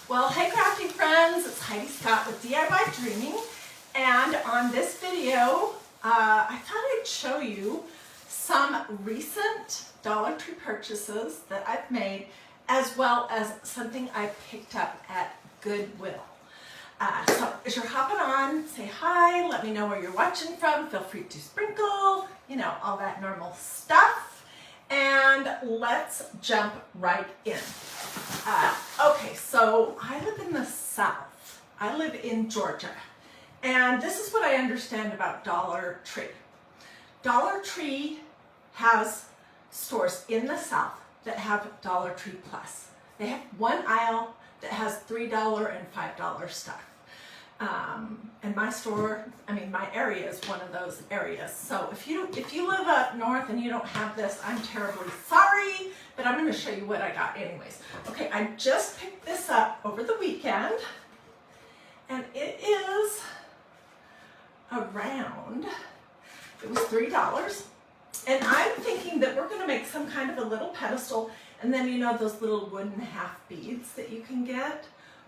Well, hey crafting friends, it's Hiedi Scott with DiyDreaming, and on this video, I thought I'd show you some recent Dollar Tree purchases that I've made, as well as something I picked up at Goodwill. So as you're hopping on, say hi, let me know where you're watching from, feel free to sprinkle, you know, all that normal stuff. And let's jump right in. Okay, so I live in the South. I live in Georgia. And this is what I understand about Dollar Tree. Dollar Tree has stores in the South that have Dollar Tree Plus. They have one aisle that has $3 and $5 stuff. And my store, my area is one of those areas. So if you live up north and you don't have this, I'm terribly sorry, but I'm going to show you what I got anyways. Okay, I just picked this up over the weekend, and it is around, it was $3. And I'm thinking that we're going to make some kind of a little pedestal, and then you know those little wooden half beads that you can get?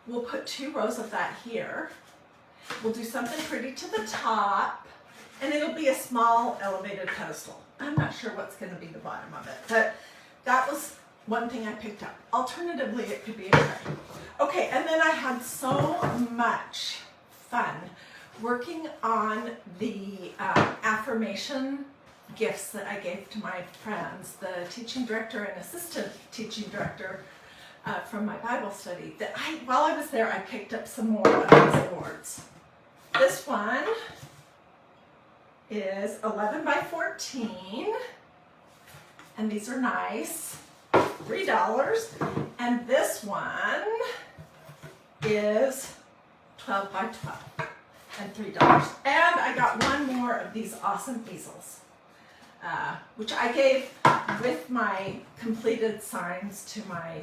We'll put 2 rows of that here. We'll do something pretty to the top, and it'll be a small elevated pedestal. I'm not sure what's going to be the bottom of it, but that was one thing I picked up. Alternatively, it could be a tray. Okay, and then I had so much fun working on the affirmation gifts that I gave to my friends, the teaching director and assistant teaching director from my Bible study. While I was there, I picked up some more of these boards. This one is 11 by 14, and these are nice, $3. And this one is 12 by 12 and $3. And I got one more of these awesome easels, which I gave with my completed signs to my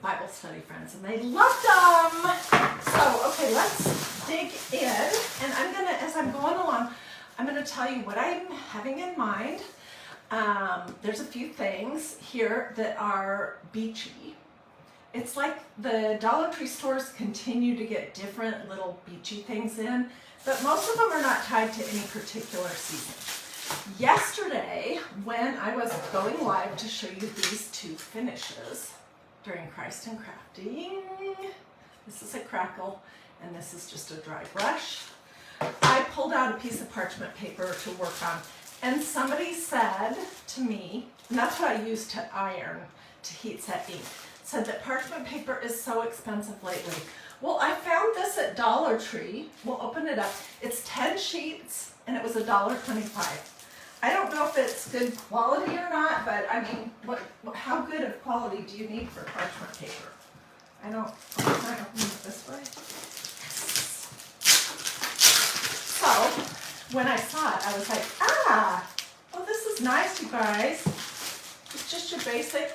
Bible study friends, and they loved them. So, okay, let's dig in, and as I'm going along, I'm gonna tell you what I'm having in mind. There's a few things here that are beachy. It's like the Dollar Tree stores continue to get different little beachy things in, but most of them are not tied to any particular season. Yesterday, when I was going live to show you these 2 finishes during Christ and Crafting, this is a crackle and this is just a dry brush, I pulled out a piece of parchment paper to work on, and somebody said to me, and that's what I use to iron, to heat set ink, said that parchment paper is so expensive lately. Well, I found this at Dollar Tree. We'll open it up. It's 10 sheets and it was $1.25. I don't know if it's good quality or not, but how good of quality do you need for parchment paper? Can I open it this way? So, when I saw it, I was like, well, this is nice, you guys. It's just your basic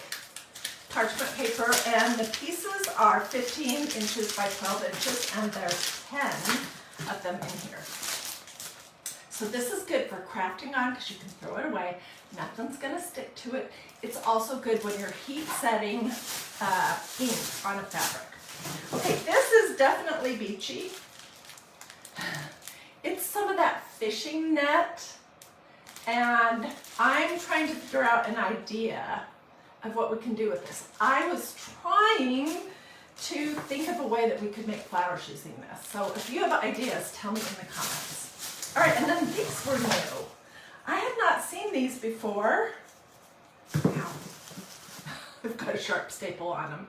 parchment paper, and the pieces are 15 inches by 12 inches, and there's 10 of them in here. So this is good for crafting on because you can throw it away. Nothing's going to stick to it. It's also good when you're heat setting ink on a fabric. Okay, this is definitely beachy. It's some of that fishing net, and I'm trying to figure out an idea of what we can do with this. I was trying to think of a way that we could make flowers using this. So if you have ideas, tell me in the comments. All right, and then these were new. I had not seen these before. Ow. I've got a sharp staple on them.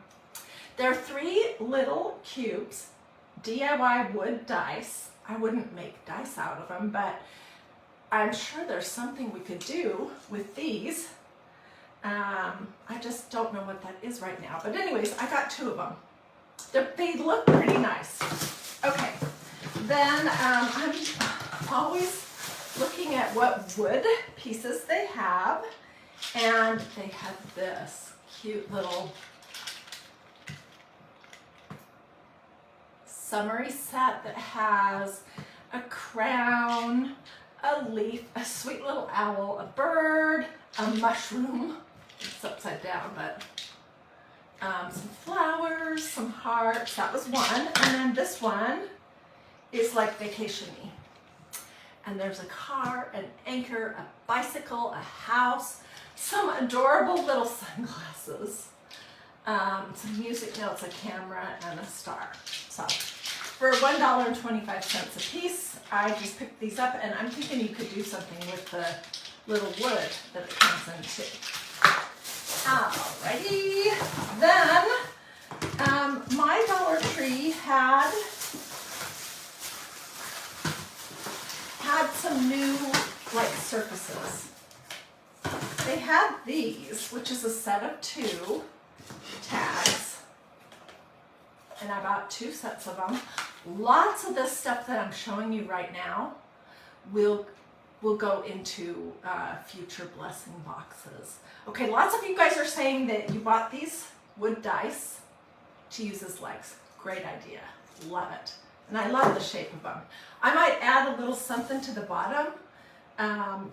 They're 3 little cubes, DIY wood dice. I wouldn't make dice out of them, but I'm sure there's something we could do with these. I just don't know what that is right now. But anyways, I got 2 of them. They look pretty nice. Okay, then I'm always looking at what wood pieces they have, and they have this cute little summery set that has a crown, a leaf, a sweet little owl, a bird, a mushroom. It's upside down, but some flowers, some hearts. That was one. And then this one is like vacation-y. And there's a car, an anchor, a bicycle, a house, some adorable little sunglasses, some music notes, a camera, and a star. So for $1.25 a piece, I just picked these up, and I'm thinking you could do something with the little wood that it comes into. Alrighty, then my Dollar Tree had some new like surfaces. They had these, which is a set of 2 tags, and I bought 2 sets of them. Lots of this stuff that I'm showing you right now will go into future blessing boxes. Okay, lots of you guys are saying that you bought these wood dice to use as legs. Great idea. Love it. And I love the shape of them. I might add a little something to the bottom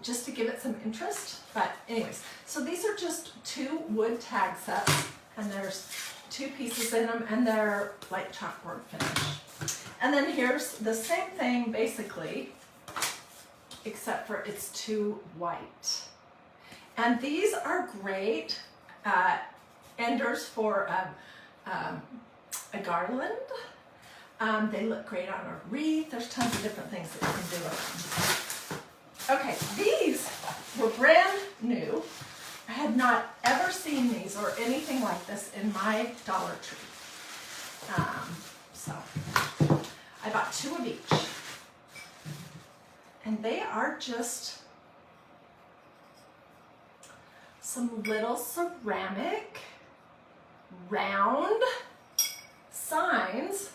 just to give it some interest. But anyways, so these are just 2 wood tag sets, and there's 2 pieces in them, and they're like chalkboard finish. And then here's the same thing basically, except for it's 2 white. And these are great enders for a garland. They look great on a wreath. There's tons of different things that you can do with them. Okay, these were brand new. I had not ever seen these or anything like this in my Dollar Tree. So I bought 2 of each. And they are just some little ceramic round signs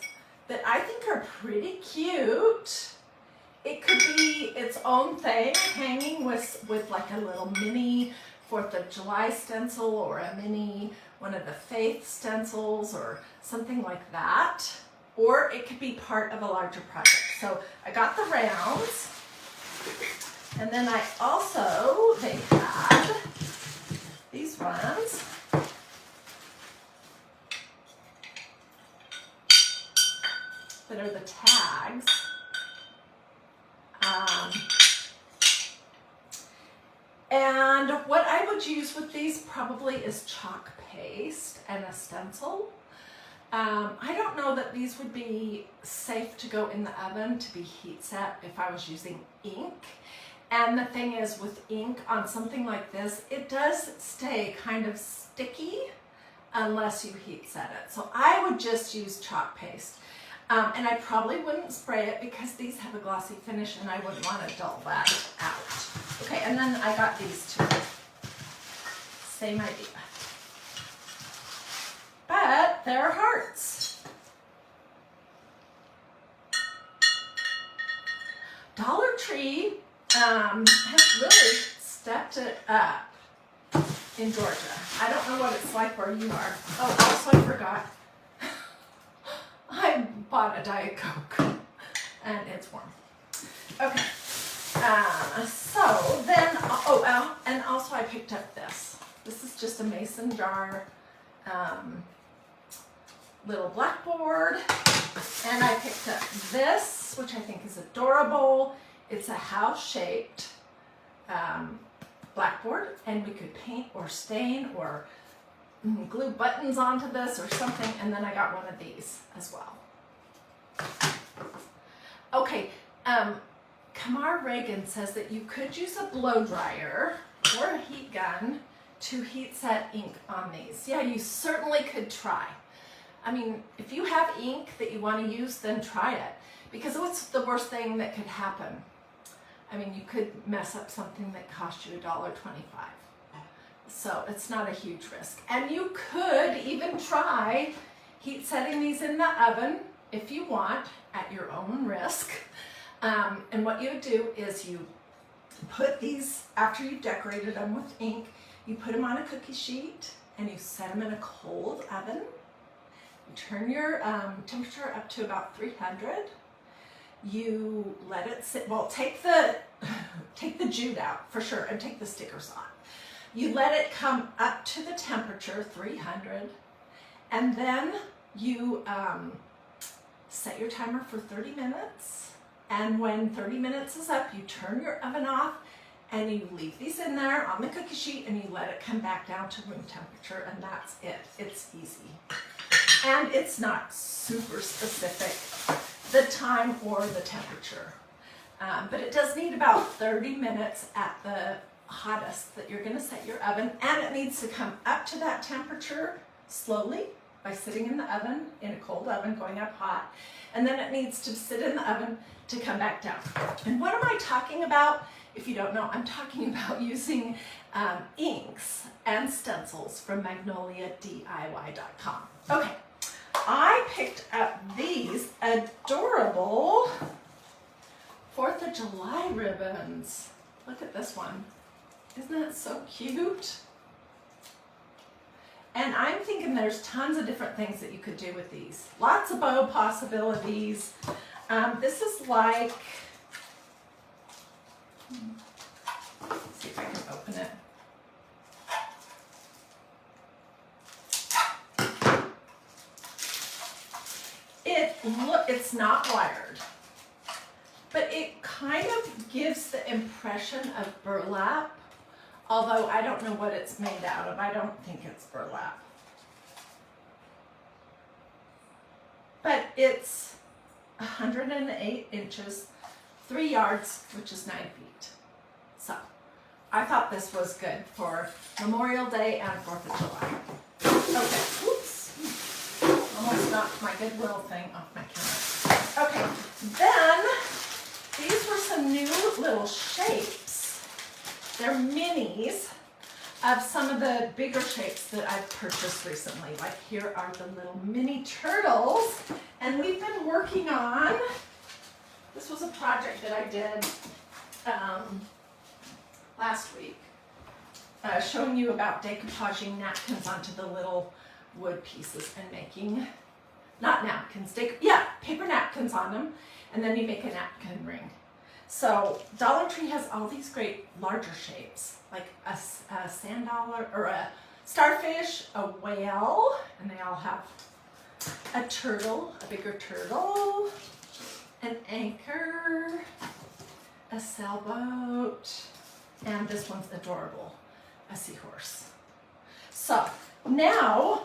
that I think are pretty cute. It could be its own thing, hanging with like a little mini 4th of July stencil, or a mini one of the faith stencils, or something like that. Or it could be part of a larger project. So I got the rounds, and then I also, they had these ones. That are the tags. And what I would use with these probably is chalk paste and a stencil. I don't know that these would be safe to go in the oven to be heat set if I was using ink. And the thing is, with ink on something like this, it does stay kind of sticky unless you heat set it. So I would just use chalk paste. And I probably wouldn't spray it because these have a glossy finish, and I wouldn't want to dull that out. Okay, and then I got these 2. Same idea. But they're hearts. Dollar Tree has really stepped it up in Georgia. I don't know what it's like where you are. Oh, also I forgot. I bought a Diet Coke, and it's warm. Okay, so then, and also I picked up this. This is just a mason jar, little blackboard, and I picked up this, which I think is adorable. It's a house-shaped blackboard, and we could paint or stain or glue buttons onto this or something, and then I got one of these as well. Okay, Kamar Reagan says that you could use a blow dryer or a heat gun to heat set ink on these. Yeah, you certainly could try. I mean, if you have ink that you want to use, then try it. Because what's the worst thing that could happen? I mean, you could mess up something that cost you $1.25. So it's not a huge risk. And you could even try heat setting these in the oven if you want, at your own risk. And what you would do is you put these, after you've decorated them with ink, you put them on a cookie sheet and you set them in a cold oven. You turn your temperature up to about 300. You let it sit, well, take the jute out for sure and take the stickers off. You let it come up to the temperature, 300, And then you set your timer for 30 minutes. And when 30 minutes is up, you turn your oven off and you leave these in there on the cookie sheet and you let it come back down to room temperature, and that's it. It's easy. And it's not super specific, the time or the temperature. But it does need about 30 minutes at the hottest that you're gonna set your oven, and it needs to come up to that temperature slowly by sitting in the oven, in a cold oven, going up hot, and then it needs to sit in the oven to come back down. And what am I talking about? If you don't know, I'm talking about using inks and stencils from magnoliadiy.com. Okay, I picked up these adorable 4th of July ribbons. Look at this one. Isn't that so cute? And I'm thinking there's tons of different things that you could do with these. Lots of bow possibilities. This is like, let's see if I can open it. It's not wired, but it kind of gives the impression of burlap, although I don't know what it's made out of. I don't think it's burlap. But it's 108 inches, 3 yards, which is 9 feet. So I thought this was good for Memorial Day and 4th of July. Okay, oops. Almost knocked my Goodwill thing off my camera. Okay, then these were some new little shapes. They're minis of some of the bigger shapes that I've purchased recently. Like here are the little mini turtles. And we've been working on, this was a project that I did last week, showing you about decoupaging napkins onto the little wood pieces and making, not napkins, paper napkins on them, and then you make a napkin ring. So Dollar Tree has all these great larger shapes, like a sand dollar or a starfish, a whale, and they all have a turtle, a bigger turtle, an anchor, a sailboat, and this one's adorable, a seahorse. So now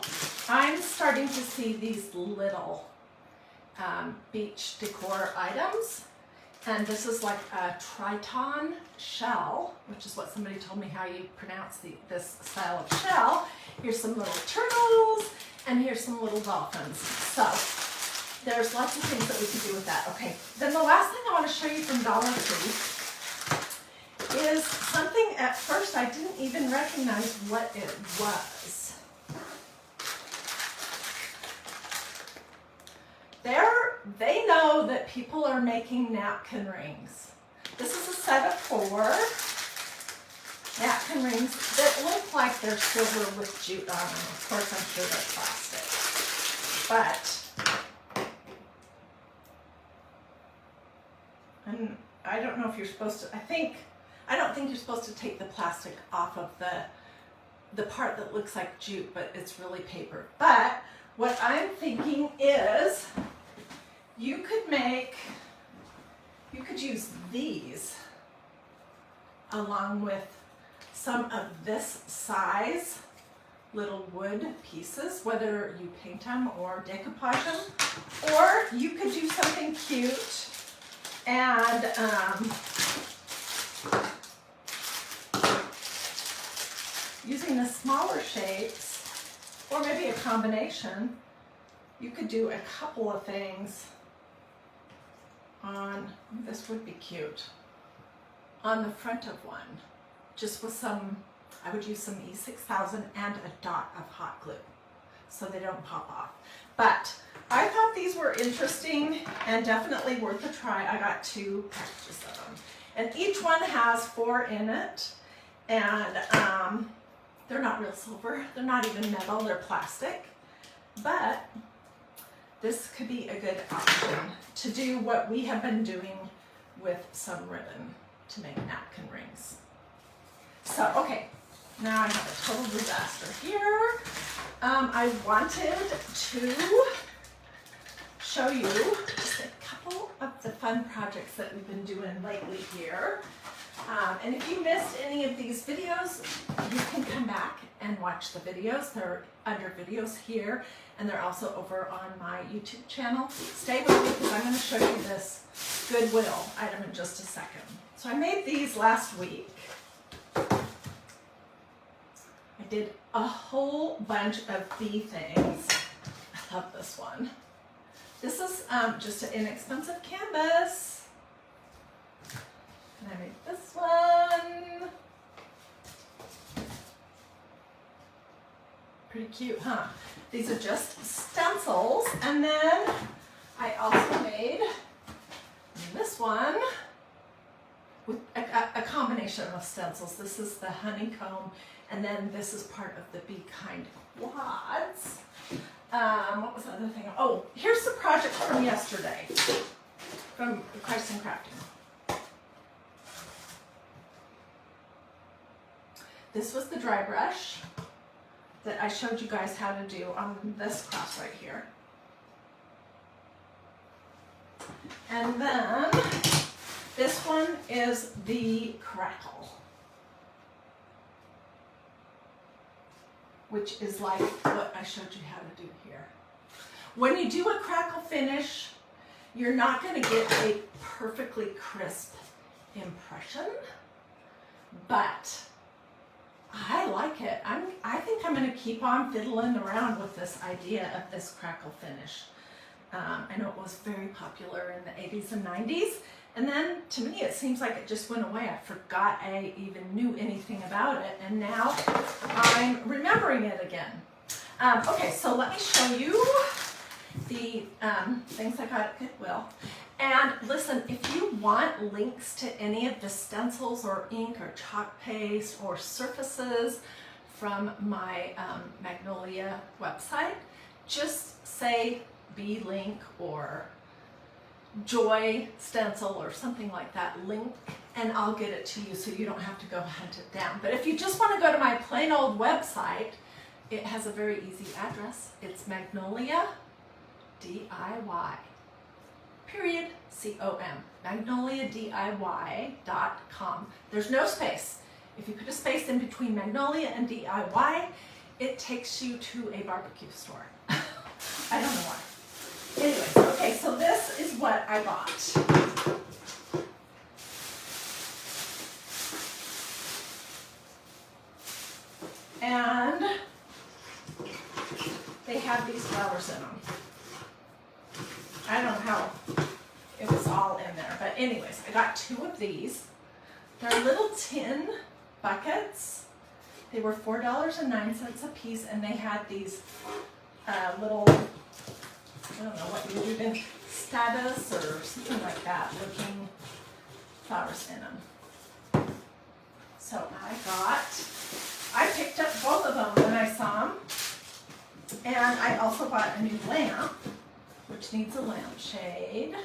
I'm starting to see these little beach decor items. And this is like a triton shell, which is what somebody told me how you pronounce this style of shell. Here's some little turtles, and here's some little dolphins. So there's lots of things that we could do with that. Okay, then the last thing I want to show you from Dollar Tree is something at first I didn't even recognize what it was. They know that people are making napkin rings. This is a set of 4 napkin rings that look like they're silver with jute on them. Of course, I'm sure they're plastic. But I don't know if you're supposed to, I don't think you're supposed to take the plastic off of the part that looks like jute, but it's really paper. But what I'm thinking is you could use these along with some of this size little wood pieces, whether you paint them or decoupage them, or you could do something cute and using the smaller shapes, or maybe a combination, you could do a couple of things on, this would be cute, on the front of one, just with some, I would use some E6000 and a dot of hot glue so they don't pop off. But I thought these were interesting and definitely worth a try. I got 2 packages of them. And each one has 4 in it. And they're not real silver. They're not even metal. They're plastic. But this could be a good option to do what we have been doing with some ribbon to make napkin rings. So, okay, Now I have a total disaster here. I wanted to show you just a couple of the fun projects that we've been doing lately here. And if you missed any of these videos, you can come back and watch the videos. They're under videos here, and they're also over on my YouTube channel. Stay with me because I'm going to show you this Goodwill item in just a second. So I made these last week. I did a whole bunch of bee things. I love this one. This is just an inexpensive canvas. And I made this one. Pretty cute, huh? These are just stencils. And then I also made this one with a combination of stencils. This is the honeycomb, and then this is part of the Be Kind quads. What was the other thing? Oh, here's the project from yesterday, from Christ and Crafting. This was the dry brush that I showed you guys how to do on this cross right here. And then this one is the crackle, which is like what I showed you how to do here. When you do a crackle finish, you're not going to get a perfectly crisp impression, but I like it. I think I'm going to keep on fiddling around with this idea of this crackle finish. I know it was very popular in the 80s and 90s, and then to me it seems like it just went away. I forgot I even knew anything about it, and now I'm remembering it again. Okay, so let me show you the things I got at Goodwill. And listen, if you want links to any of the stencils or ink or chalk paste or surfaces from my Magnolia website, just say B-Link or Joy Stencil or something like that, link, and I'll get it to you so you don't have to go hunt it down. But if you just want to go to my plain old website, it has a very easy address. It's Magnolia DIY, period, C-O-M, magnoliadiy.com. There's no space. If you put a space in between Magnolia and DIY, it takes you to a barbecue store. I don't know why. Anyways, okay, so this is what I got. And they have these flowers in them. I don't know how it was all in there, but anyways, I got 2 of these. They're little tin buckets. They were $4.09 a piece, and they had these little, I don't know what you would do, status or something like that looking flowers in them. So I picked up both of them when I saw them. And I also bought a new lamp, which needs a lampshade.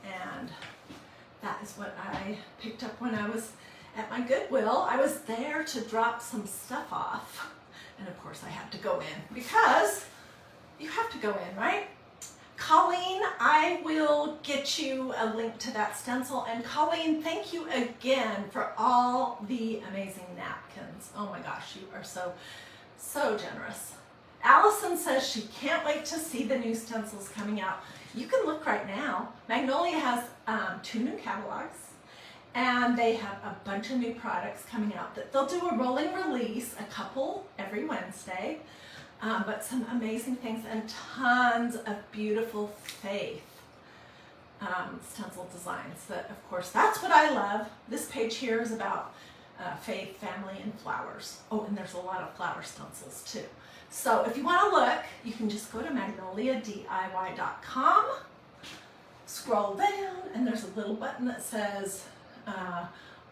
And that is what I picked up when I was at my Goodwill. I was there to drop some stuff off. And of course I had to go in because you have to go in, right? Colleen, I will get you a link to that stencil. And Colleen, thank you again for all the amazing napkins. Oh my gosh, you are so generous. Allison says she can't wait to see the new stencils coming out. You can look right now. Magnolia has 2 new catalogs, and they have a bunch of new products coming out. They'll do a rolling release, a couple every Wednesday, but some amazing things and tons of beautiful faith stencil designs. That, of course, that's what I love. This page here is about faith, family, and flowers. Oh, and there's a lot of flower stencils too. So if you want to look, you can just go to magnoliadiy.com, scroll down, and there's a little button that says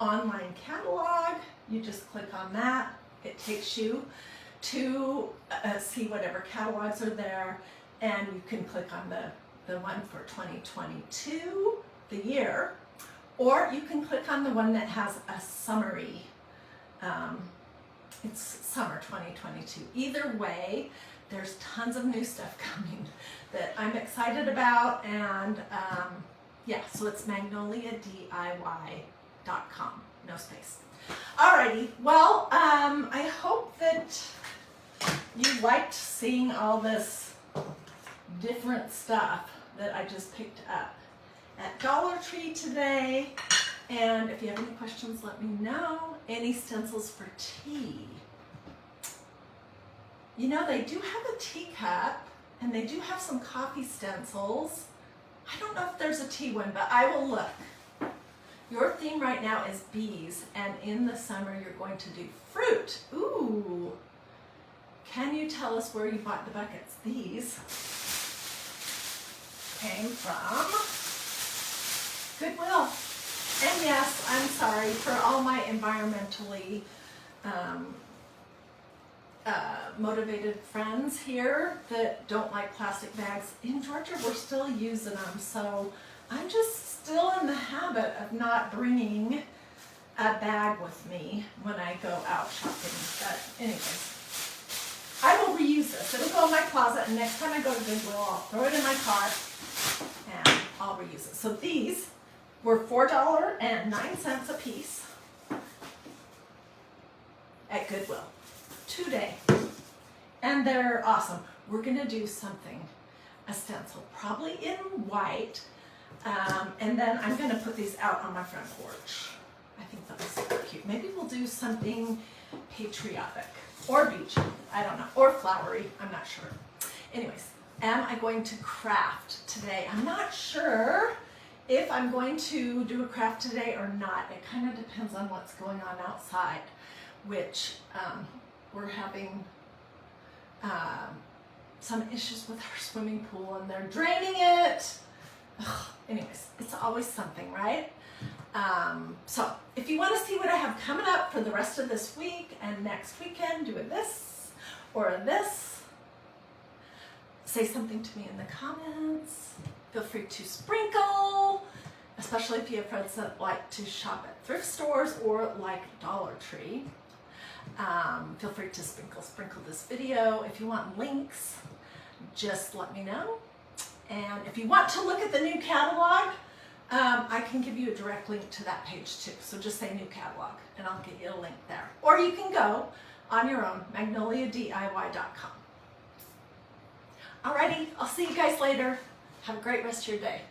online catalog. You just click on that. It takes you to see whatever catalogs are there, and you can click on the one for 2022, the year, or you can click on the one that has a summary it's summer 2022. Either way, there's tons of new stuff coming that I'm excited about, and yeah, so it's magnoliadiy.com, no space. Alrighty, well, I hope that you liked seeing all this different stuff that I just picked up at Dollar Tree today. And if you have any questions, let me know. Any stencils for tea? You know, they do have a teacup, and they do have some coffee stencils. I don't know if there's a tea one, but I will look. Your theme right now is bees, and in the summer you're going to do fruit. Ooh. Can you tell us where you bought the buckets? These came from Goodwill. And yes, I'm sorry for all my environmentally motivated friends here that don't like plastic bags. In Georgia, we're still using them, so I'm just still in the habit of not bringing a bag with me when I go out shopping. But anyways, I will reuse this. It'll go in my closet, and next time I go to Goodwill, I'll throw it in my car and I'll reuse it. So these were $4.09 a piece at Goodwill today. And they're awesome. We're gonna do something, a stencil, probably in white. And then I'm gonna put these out on my front porch. I think that'll be super cute. Maybe we'll do something patriotic or beachy, I don't know, or flowery, I'm not sure. Anyways, am I going to craft today? I'm not sure if I'm going to do a craft today or not. It kind of depends on what's going on outside, which we're having some issues with our swimming pool, and they're draining it. Ugh, anyways, it's always something, right? So if you want to see what I have coming up for the rest of this week and next weekend, doing this or this, say something to me in the comments. Feel free to sprinkle, especially if you have friends that like to shop at thrift stores or like Dollar Tree. Feel free to sprinkle this video. If you want links, just let me know. And if you want to look at the new catalog, I can give you a direct link to that page too. So just say new catalog and I'll get you a link there. Or you can go on your own, magnoliadiy.com. Alrighty, I'll see you guys later. Have a great rest of your day.